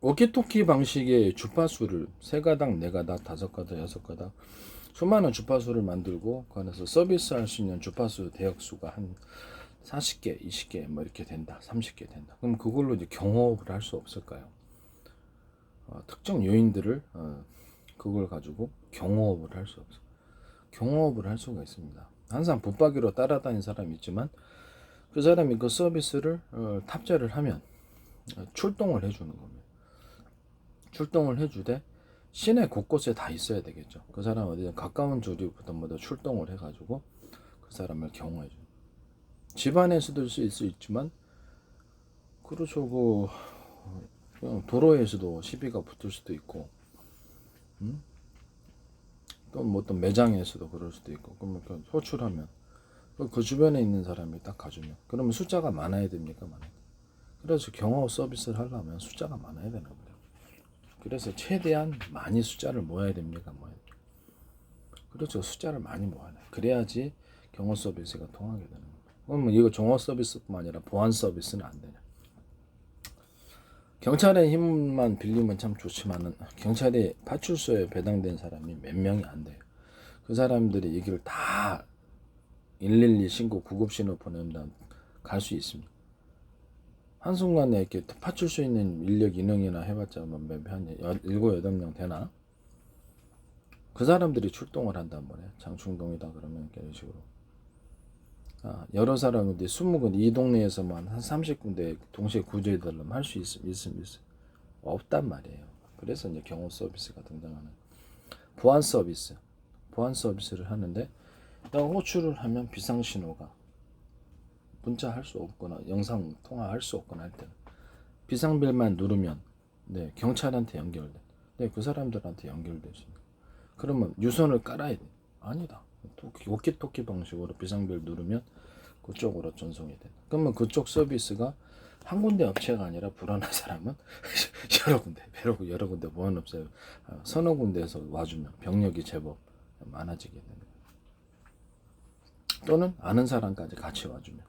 워키토키 방식의 주파수를 3가닥, 4가닥, 5가닥, 6가닥 수많은 주파수를 만들고 그 안에서 서비스할 수 있는 주파수 대역수가 한 40개, 20개 뭐 이렇게 된다. 30개 된다. 그럼 그걸로 이제 경호업을 할 수 없을까요? 특정 요인들을 그걸 가지고 경호업을 할 수 없어. 경호업을 할 수가 있습니다. 항상 붙박이로 따라다니는 사람이 있지만 그 사람이 그 서비스를 탑재를 하면 출동을 해주는 겁니다. 출동을 해주되 시내 곳곳에 다 있어야 되겠죠. 그 사람 어디든 가까운 조리부터 모두 출동을 해가지고 그 사람을 경호해줘. 집안에서도 쓸 수 있지만 그렇죠. 그냥 도로에서도 시비가 붙을 수도 있고, 또 뭐 어떤 매장에서도 그럴 수도 있고, 그러면 호출하면 그 주변에 있는 사람이 딱 가주면 그러면 숫자가 많아야 됩니까, 많아야 돼. 그래서 경호 서비스를 하려면 숫자가 많아야 되는 거예요. 그래서 최대한 많이 숫자를 모아야 됩니까, 모아야 돼. 그렇죠. 숫자를 많이 모아야 돼. 그래야지 경호 서비스가 통하게 되는 거예요. 그러면 이거 경호 서비스뿐만 아니라 보안 서비스는 안 되냐. 경찰의 힘만 빌리면 참 좋지만은 경찰이 파출소에 배당된 사람이 몇 명이 안 돼요. 그 사람들이 얘기를 다 112 신고 구급 신호 보내면 갈 수 있습니다. 한순간에 이렇게 파출소에 있는 인력 인원이나 해봤자 한 7, 8명 되나? 그 사람들이 출동을 한단 말이에요. 장충동이다 그러면 이런 식으로. 여러 사람인데 20군 이 동네에서만 한 30군데 동시에 구조해달라면 할 수 있으면 없단 말이에요. 그래서 이제 경호 서비스가 등장하는 보안 서비스. 보안 서비스를 하는데 호출을 하면 비상 신호가 문자 할 수 없거나 영상 통화할 수 없거나 할 때는 비상벨만 누르면 네, 경찰한테 연결돼. 네, 그 사람들한테 연결되지. 그러면 유선을 깔아야 돼. 아니다. 워키토키 방식으로 비상벨 누르면 그쪽으로 전송이 돼. 그러면 그쪽 서비스가 한 군데 업체가 아니라 불안한 사람은 여러 군데 보안업체 서너 군데에서 와주면 병력이 제법 많아지게 되는 거예요. 또는 아는 사람까지 같이 와주면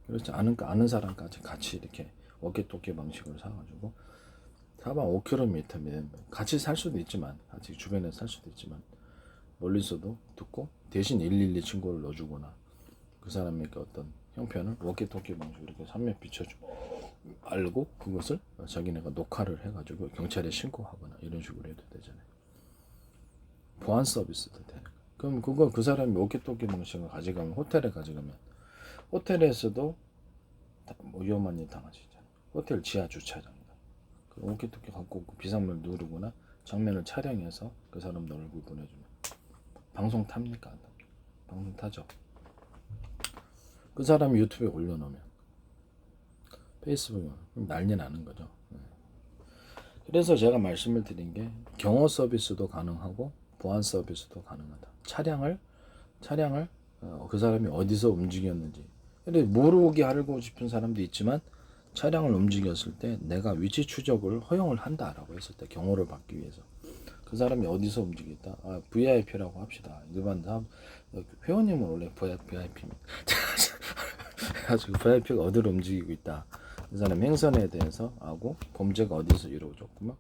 그렇지 아는 사람까지 같이 이렇게 워키토키 방식으로 사가지고 사방 5km면 같이 살 수도 있지만 같이 주변에 살 수도 있지만 멀리서도 듣고 대신 112 신고를 넣어주거나 그 사람의 어떤 형편을 워키토키 방식으로 이렇게 삼면 비춰주고 알고 그것을 자기네가 녹화를 해가지고 경찰에 신고하거나 이런 식으로 해도 되잖아요. 보안 서비스도 돼. 그럼 그거 그 사람이 워키토키 방식을 가져가면 호텔에 가져가면 호텔에서도 뭐 위험한 일 당하시잖아요. 호텔 지하 주차장이다. 그 워키토키 갖고 비상벨 누르거나 장면을 촬영해서 그 사람 얼굴 보내주면 방송 탑니까 안 탑니까? 방송 타죠. 그 사람이 유튜브에 올려놓으면 페이스북에 난리 나는 거죠. 그래서 제가 말씀을 드린 게 경호 서비스도 가능하고 보안 서비스도 가능하다. 차량을 그 사람이 어디서 움직였는지. 근데 모르게 알고 싶은 사람도 있지만 차량을 움직였을 때 내가 위치 추적을 허용을 한다라고 했을 때 경호를 받기 위해서 그 사람이 어디서 움직였다. VIP라고 합시다. 일반 사람 회원님은 원래 VIP입니다. 그래가지고 VIP가 어디로 움직이고 있다. 그 사람 행선에 대해서 하고 범죄가 어디서 이루어졌구만.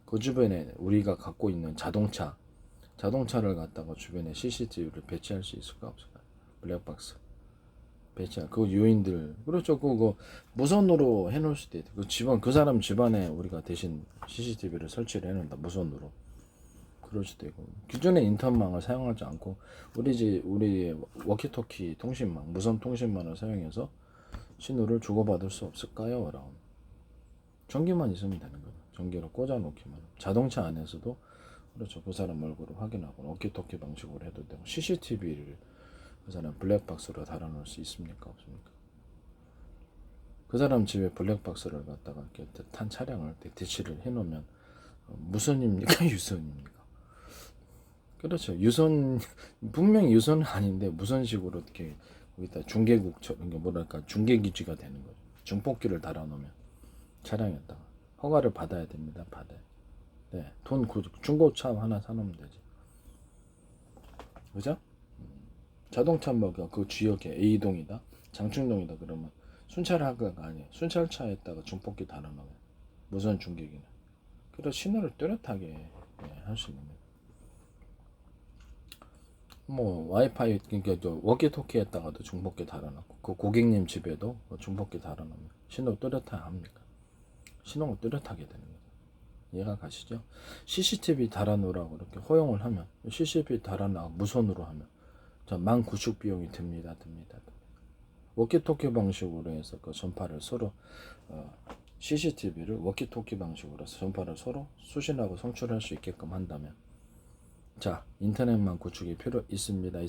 그 주변에 우리가 갖고 있는 자동차를 갖다가 주변에 CCTV를 배치할 수 있을까 없을까? 블랙박스 배치할 그 요인들 그렇죠. 그거 무선으로 해놓을 수도 있고 그 사람 집안에 우리가 대신 CCTV를 설치를 해놓는다 무선으로. 그럴 수도 있고 기존의 인터넷망을 사용하지 않고 우리 워키토키 통신망 무선 통신망을 사용해서 신호를 주고받을 수 없을까요? 라고 전기만 있으면 되는 거죠. 전기로 꽂아놓기만 자동차 안에서도 그렇죠. 그 사람 얼굴을 확인하고 워키토키 방식으로 해도 되고 CCTV를 그 사람 블랙박스로 달아놓을 수 있습니까? 없습니까? 그 사람 집에 블랙박스를 갖다가 이렇게 탄 차량을 대치를 해놓으면 무선입니까? 유선입니까? 그렇죠. 분명히 유선은 아닌데 무선식으로 이렇게 거기다 중계국처럼 뭐랄까 중계기지가 되는 거죠. 중폭기를 달아놓으면 차량에다가 허가를 받아야 됩니다. 받아요. 네, 중고차 하나 사놓으면 되지. 그죠? 자동차 뭐그 지역에 A동이다, 장충동이다 그러면 순찰하가가 아니에요. 순찰차에다가 중폭기 달아놓으면 무선 중계기는. 그래서 신호를 뚜렷하게 할 수 있는 거예요. 뭐 와이파이 그러니까 저 워키토키에다가도 중폭기 달아놓고 그 고객님 집에도 중폭기 달아놓으면 신호 뚜렷하게 합니까? 신호가 뚜렷하게 되는 거예요. 이해가 가시죠? CCTV 달아놓으라고 이렇게 허용을 하면 CCTV 달아놔 무선으로 하면 만 구축 비용이 듭니다. 워키토키 방식으로 해서 그 전파를 서로 CCTV를 워키토키 방식으로 해서 전파를 서로 수신하고 송출할 수 있게끔 한다면 자 인터넷만 구축이 필요 있습니다.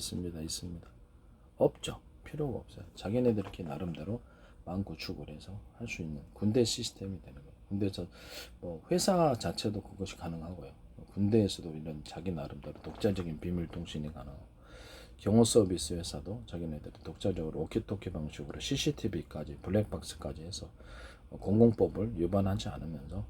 없죠. 필요가 없어요. 자기네들끼리 나름대로 만 구축을 해서 할 수 있는 군대 시스템이 되는 거예요. 군대에서 뭐 회사 자체도 그것이 가능하고요. 군대에서도 이런 자기 나름대로 독자적인 비밀 통신이 가능하고 경호 서비스 회사도 자기네들이 독자적으로 워키토키 방식으로 CCTV까지 블랙박스까지 해서 공공법을 위반하지 않으면서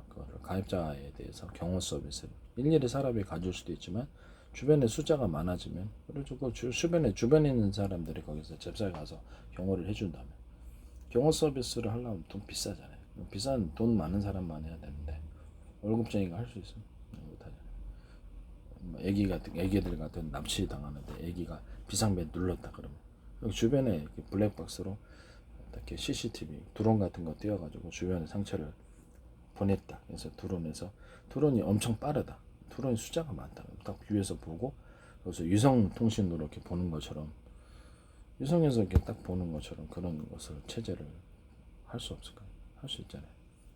그거를 가입자에 대해서 경호 서비스를 일일이 사람이 가질 수도 있지만 주변에 숫자가 많아지면 그리고 그 주변에 있는 사람들이 거기서 잽싸게 가서 경호를 해준다면 경호 서비스를 하려면 돈 비싸잖아요. 비싼 돈 많은 사람만 해야 되는데 월급쟁이가 할 수 있어요? 못하잖아요. 애기들 같은 납치 당하는데 애기가 비상벨 눌렀다 그러면 여기 주변에 블랙박스로 이렇게 CCTV 드론 같은 거 띄워가지고 주변에 상처를 보냈다. 그래서 드론이 엄청 빠르다. 드론이 숫자가 많다. 딱 위에서 보고 그래서 위성 통신으로 이렇게 보는 것처럼 위성에서 이렇게 딱 보는 것처럼 그런 것을 체제를 할 수 없을까요? 할 수 있잖아요.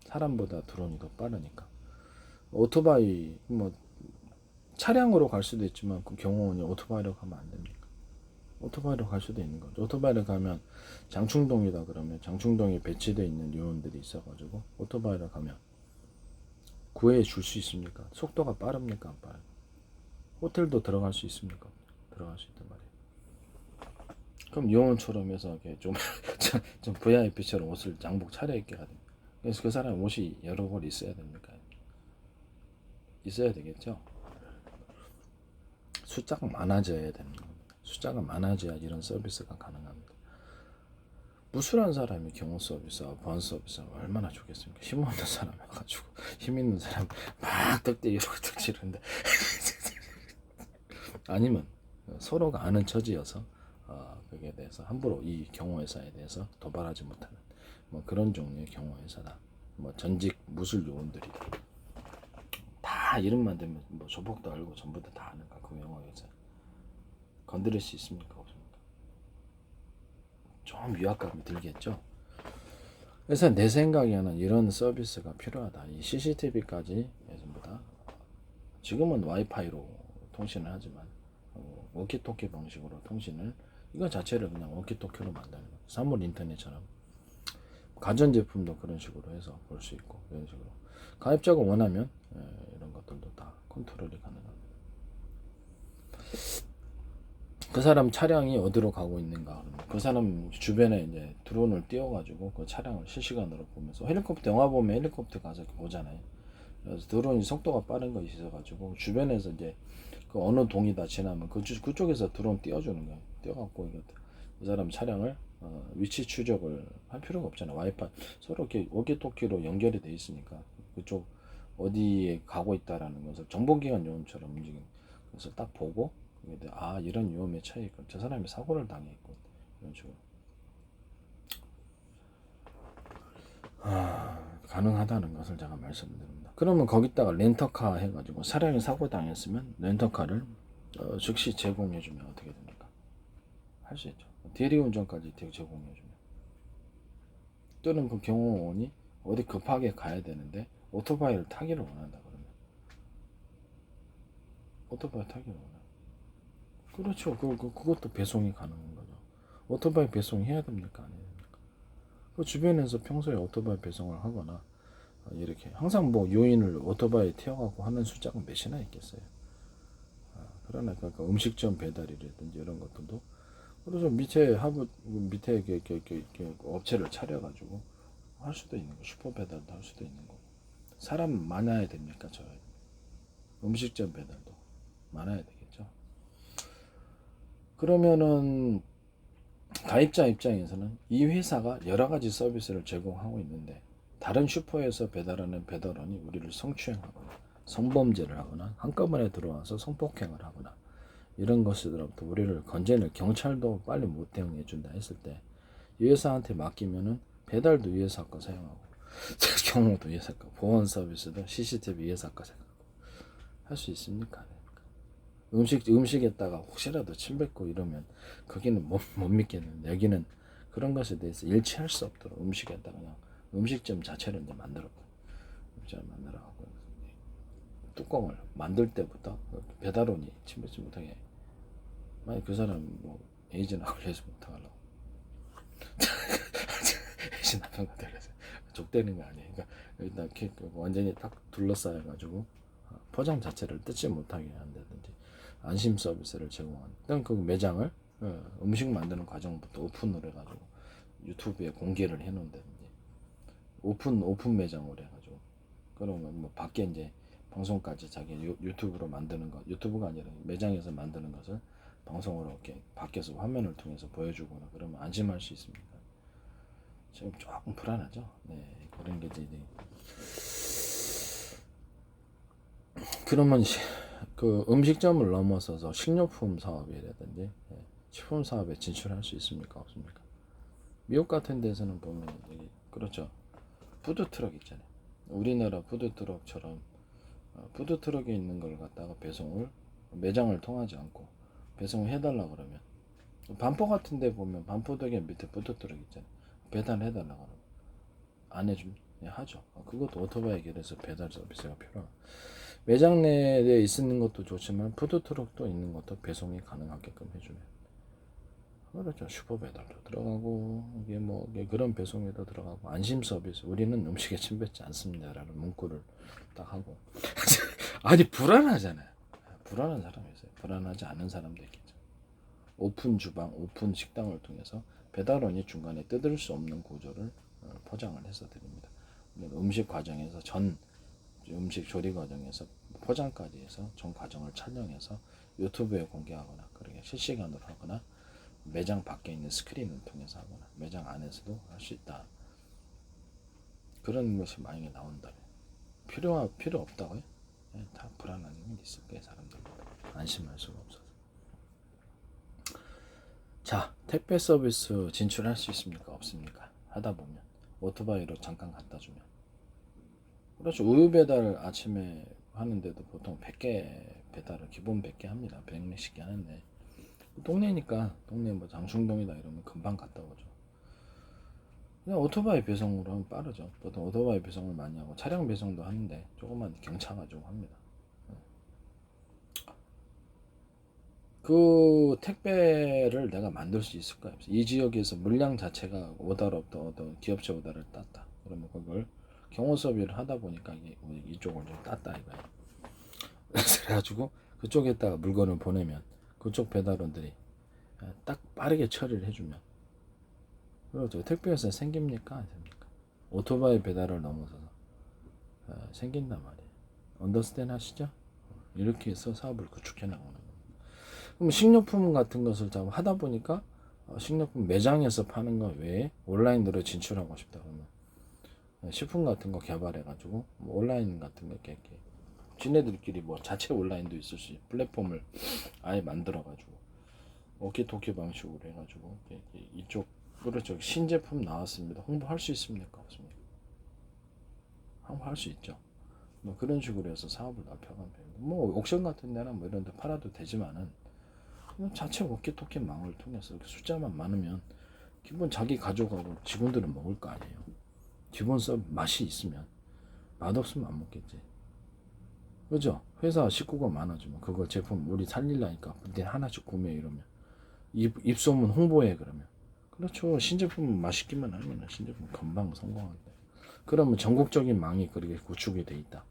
사람보다 드론이 더 빠르니까. 오토바이 뭐 차량으로 갈 수도 있지만 그 경호원이 오토바이로 가면 안 됩니까? 오토바이로 갈 수도 있는 거죠. 오토바이로 가면 장충동이다 그러면 장충동에 배치되어 있는 요원들이 있어가지고 오토바이로 가면 구해 줄 수 있습니까? 속도가 빠릅니까? 안 빠르요? 호텔도 들어갈 수 있습니까? 들어갈 수 있단 말이에요. 그럼 요원처럼 해서 이렇게 좀 VIP처럼 옷을 장복 차려입게 하든. 그래서 그 사람 옷이 여러 벌 있어야 됩니까? 있어야 되겠죠. 숫자가 많아져야 되는 겁니다. 숫자가 많아져야 이런 서비스가 가능합니다. 무술한 사람이 경호 서비스와 보안 서비스가 얼마나 좋겠습니까? 힘 없는 사람 해가지고 힘 있는 사람 막 덕대 이러고 덕지는데 아니면 서로가 아는 처지여서 그게 대해서 함부로 이 경호회사에 대해서 도발하지 못하는 뭐 그런 종류의 경호회사다. 뭐 전직 무술 요원들이 다 이름만 대면 뭐 조폭도 알고 전부 다 아는가 그 경호회사 건드릴 수 있습니까? 없습니까? 좀 위압감이 들겠죠. 그래서 내 생각에는 이런 서비스가 필요하다. 이 CCTV까지 전부 다 지금은 와이파이로 통신을 하지만 워키토키 방식으로 통신을 이거 자체를 그냥 워키토키로 만드는 거예요. 사물 인터넷처럼 가전제품도 그런 식으로 해서 볼 수 있고 이런 식으로 가입자가 원하면 이런 것들도 다 컨트롤이 가능합니다. 그 사람 차량이 어디로 가고 있는가 그 사람 주변에 이제 드론을 띄워가지고 그 차량을 실시간으로 보면서 헬리콥터 영화 보면 헬리콥터 가서 보잖아요. 그래서 드론이 속도가 빠른 거 있어가지고 주변에서 이제 그 어느 동이다 지나면 그쪽에서 드론 띄워주는 거예요. 띄워갖고 그 사람 차량을 위치 추적을 할 필요가 없잖아. 와이파이 서로 이렇게 워키토키로 연결이 돼 있으니까 그쪽 어디에 가고 있다라는 것을 정보기관 요원처럼 움직이는 그래서 딱 보고 이런 위험에 처해 있고 저 사람이 사고를 당했고 이런 식으로 가능하다는 것을 제가 말씀드립니다. 그러면 거기다가 렌터카 해가지고 사람이 사고 당했으면 렌터카를 즉시 제공해주면 어떻게 됩니까? 할 수 있죠. 대리운전까지 제공해주면 또는 그 경호원이 어디 급하게 가야 되는데 오토바이를 타기를 원한다 그러면 오토바이 타기를 원한다. 그렇죠. 그것도 배송이 가능한 거죠. 오토바이 배송해야 됩니까? 안 해야 됩니까? 그 주변에서 평소에 오토바이 배송을 하거나 이렇게 항상 뭐 요인을 오토바이에 태워가고 하는 숫자가 몇이나 있겠어요. 그러나 그 음식점 배달이라든지 이런 것들도 그래서 밑에 이렇게 업체를 차려가지고 할 수도 있는 거 슈퍼 배달도 할 수도 있는 거고 사람 많아야 됩니까? 저 음식점 배달도 많아야 되겠죠. 그러면은 가입자 입장에서는 이 회사가 여러 가지 서비스를 제공하고 있는데 다른 슈퍼에서 배달하는 배달원이 우리를 성추행하거나 성범죄를 하거나 한꺼번에 들어와서 성폭행을 하거나 이런 것들로부터 우리를 건재는 경찰도 빨리 못 대응해 준다 했을 때 이 회사한테 맡기면은 배달도 이 회사 거 사용하고 경호도 이 회사 거, 보안 서비스도 CCTV 이 회사 거 사용하고 할 수 있습니까? 음식에다가 혹시라도 침 뱉고 이러면 거기는 못 믿겠는데 여기는 그런 것에 대해서 일치할 수 없도록 음식에다가 그냥 음식점 자체를 이제 만들었고 만들어갖고 뚜껑을 만들 때부터 배달원이 침 뱉지 못하게 만약 그 사람 뭐 에이즈나 걸려서 못하려고 에이즈 나쁜 것 같아서 족대는 거 아니에요. 그러니까 일단 완전히 딱 둘러싸여가지고 포장 자체를 뜯지 못하게 한다든지 안심 서비스를 제공한 일단 그 매장을 음식 만드는 과정부터 오픈을 해가지고 유튜브에 공개를 해놓는다든지 오픈 매장으로 해가지고 그러면 뭐 밖에 이제 방송까지 자기 유튜브로 만드는 거 유튜브가 아니라 매장에서 만드는 것을 방송으로 이렇게 밖에서 화면을 통해서 보여주거나 그러면 안심할 수 있습니다. 지금 조금 불안하죠. 네, 그런 게 이제 그러면 그 음식점을 넘어서서 식료품 사업이라든지 식품 사업에 진출할 수 있습니까? 없습니까? 미국 같은 데서는 보면 그렇죠. 푸드트럭 있잖아요. 우리나라 푸드트럭처럼 푸드트럭에 있는 걸 갖다가 배송을 매장을 통하지 않고 배송을 해달라 그러면 반포 같은 데 보면 반포대교 밑에 푸드트럭 있잖아요. 배달해달라 그러면 안 해줍니다. 하죠. 그것도 오토바이 길에서 배달 서비스가 필요합니다. 매장 내에 있는 것도 좋지만 푸드트럭도 있는 것도 배송이 가능하게끔 해주면 그렇죠. 슈퍼 배달도 들어가고 이게 뭐 그런 배송에도 들어가고 안심 서비스 우리는 음식에 침 뱉지 않습니다라는 문구를 딱 하고 아니 불안하잖아요. 불안한 사람이 있어요. 불안하지 않은 사람도 있겠죠. 오픈 주방, 오픈 식당을 통해서 배달원이 중간에 뜯을 수 없는 구조를 포장을 해서 드립니다. 음식 과정에서 음식 조리 과정에서 포장까지 해서 전 과정을 촬영해서 유튜브에 공개하거나 그렇게 실시간으로 하거나 매장 밖에 있는 스크린을 통해서 하거나 매장 안에서도 할 수 있다. 그런 것이 만약에 나온다면 필요 없다고요? 네, 다 불안한 게 있을 거예요. 사람들 안심할 수가 없어서. 자, 택배 서비스 진출할 수 있습니까? 없습니까? 하다 보면 오토바이로 잠깐 갖다 주면 그렇죠. 우유 배달 아침에 하는데도 보통 100개 배달을 기본 100개 합니다. 100씩 개 하는데 동네니까 동네 뭐 장충동이다 이러면 금방 갔다 오죠. 그냥 오토바이 배송으로 하면 빠르죠. 보통 오토바이 배송을 많이 하고 차량 배송도 하는데 조금만 경차 가지고 합니다. 그 택배를 내가 만들 수 있을까요? 이 지역에서 물량 자체가 오다를 어떤 기업체 오다를 땄다. 그러면 그걸 경호 서비를 하다 보니까 이쪽을 좀 땄다 이거예요. 그래가지고 그쪽에다가 물건을 보내면 그쪽 배달원들이 딱 빠르게 처리를 해주면 그렇죠. 택배에서 생깁니까? 안 생깁니까? 오토바이 배달을 넘어서서 생긴단 말이에요. 언더스탠 하시죠? 이렇게 해서 사업을 구축해 나가는 거예요. 그럼 식료품 같은 것을 하다 보니까 식료품 매장에서 파는 거 외에 온라인으로 진출하고 싶다 그러면 식품 같은 거 개발해가지고 뭐 온라인 같은 거 이렇게 지네들끼리 뭐 자체 온라인도 있을 수 플랫폼을 아예 만들어가지고 오키토키 방식으로 해가지고 이쪽 그렇죠. 신제품 나왔습니다. 홍보할 수 있습니까? 없습니까? 홍보할 수 있죠. 뭐 그런 식으로 해서 사업을 넓혀가면 됩니다. 뭐 옥션 같은 데나 뭐 이런 데 팔아도 되지만은 자체 오키토키 망을 통해서 이렇게 숫자만 많으면 기본 자기 가족하고 직원들은 먹을 거 아니에요. 기본 서 맛이 있으면 맛없으면 안 먹겠지. 그죠? 회사 식구가 많아지면 그거 제품 우리 살리려니까 근데 하나씩 구매 이러면 입소문 홍보해 그러면 그렇죠. 신제품 맛있기만 하면 신제품 금방 성공한대. 그러면 전국적인 망이 그렇게 구축이 돼 있다.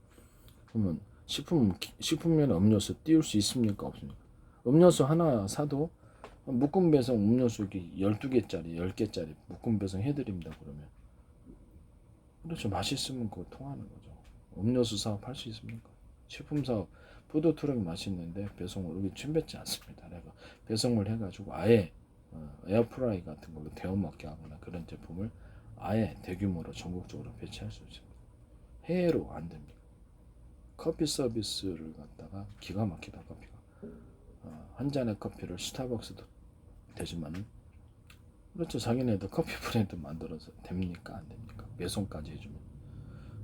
그러면 식품면 음료수 띄울 수 있습니까? 없습니까? 음료수 하나 사도 묶음 배송 음료수 12개짜리 10개짜리 묶음 배송 해드립니다. 그러면 그렇죠. 맛있으면 그거 통하는 거죠. 음료수 사업 할 수 있습니까? 식품 사업 푸드트럭 맛있는데 배송을 여기 침뱉지 않습니다. 내가 배송을 해가지고 아예 에어프라이 같은 걸로 데워 먹게 하거나 그런 제품을 아예 대규모로 전국적으로 배치할 수 있습니다. 해외로 안 됩니다. 커피 서비스를 갖다가 기가 막히다 커피가. 한 잔의 커피를 스타벅스도 되지만은 그렇죠. 자기네도 커피 브랜드 만들어서 됩니까 안 됩니까? 배송까지 해주면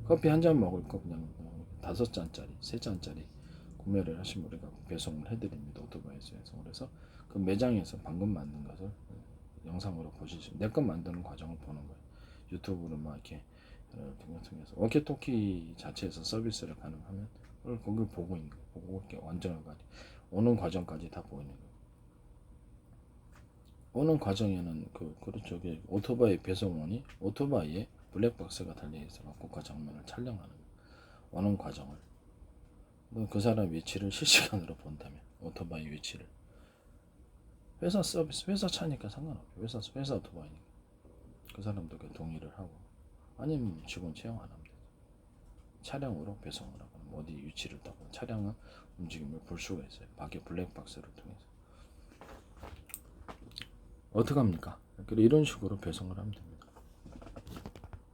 커피 한 잔 먹을 거 그냥 5잔짜리, 3잔짜리 구매를 하시면 우리가 배송을 해드립니다. 오토바이에서. 그래서 그 매장에서 방금 만든 것을 영상으로 보시죠. 내 것 만드는 과정을 보는 거예요. 유튜브로 막 이렇게 통해서 워키토키 자체에서 서비스를 가능하면 그걸 보고 있는 거예요. 보고 이렇게 완전을 가지 오는 과정까지 다 보이는 거예요. 오는 과정에는 그렇죠. 오토바이 배송원이 오토바이에 블랙박스가 달려 있어 갖고 그 장면을 촬영하는 거예요. 오는 과정을 그 사람 위치를 실시간으로 본다면 오토바이 위치를 회사 서비스 회사 차니까 상관없죠. 회사 오토바이니까 그 사람도 그 동의를 하고 아니면 직원 채용 안 하면 되죠. 차량으로 배송을 하고 어디 위치를 따고 차량의 움직임을 볼 수가 있어요. 밖에 블랙박스를 통해서 어떻게 합니까? 이런 식으로 배송을 하면 됩니다.